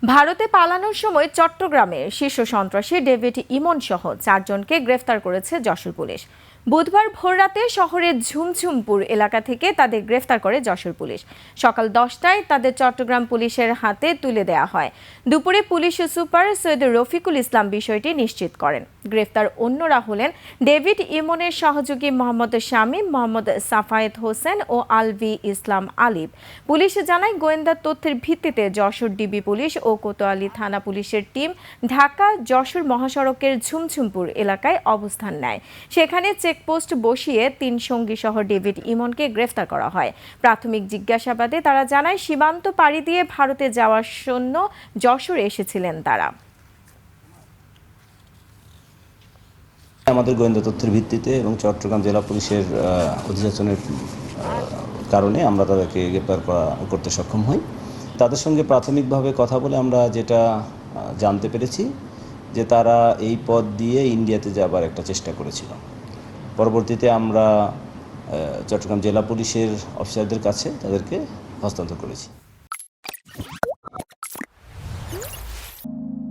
ভারতে পালানোর সময় চট্টগ্রামের শীর্ষ সন্ত্রাসী ডেভিড ইমন সহ 4 জনকে গ্রেফতার করেছে যশোর পুলিশ। বুধবার ভোররাতে শহরের ঝুমঝুমপুর এলাকা থেকে তাদের গ্রেফতার করে যশোর পুলিশ। সকাল 10টায় তাদের চট্টগ্রাম পুলিশের হাতে তুলে দেওয়া হয়। দুপুরে পুলিশ সুপার সৈয়দ রফিকুল ইসলাম বিষয়টি নিশ্চিত করেন। গ্রেফতার অন্যরা হলেন ডেভিড ইমনের সহযোগী মোহাম্মদ শামীম, মোহাম্মদ সাফায়েত হোসেন ও আলভি ইসলাম আলিফ। পুলিশ জানায়, গোয়েন্দা তথ্যের ভিত্তিতে যশোর ডিবি পুলিশ ও কোতোয়ালি থানা পুলিশের টিম ঢাকা যশোর মহাসড়কের ঝুমঝুমপুর এলাকায় অবস্থান নেয়। সেখানে চেকপোস্ট বসিয়ে 3 সঙ্গী সহ ডেভিড ইমনকে গ্রেফতার করা হয়। প্রাথমিক জিজ্ঞাসাবাদে তারা জানায়, সীমান্ত পাড়ি দিয়ে ভারতে যাওয়ার জন্য যশোরে এসেছিলেন তারা। আমাদের গোয়েন্দা তথ্যের ভিত্তিতে এবং চট্টগ্রাম জেলা পুলিশের অধিযাচনের কারণে আমরা তাদেরকে গ্রেপ্তার করতে সক্ষম হই। তাদের সঙ্গে প্রাথমিকভাবে কথা বলে আমরা যেটা জানতে পেরেছি যে তারা এই পথ দিয়ে ইন্ডিয়াতে যাবার একটা চেষ্টা করেছিল। পরবর্তীতে আমরা চট্টগ্রাম জেলা পুলিশের অফিসারদের কাছে তাদেরকে হস্তান্তর করেছি।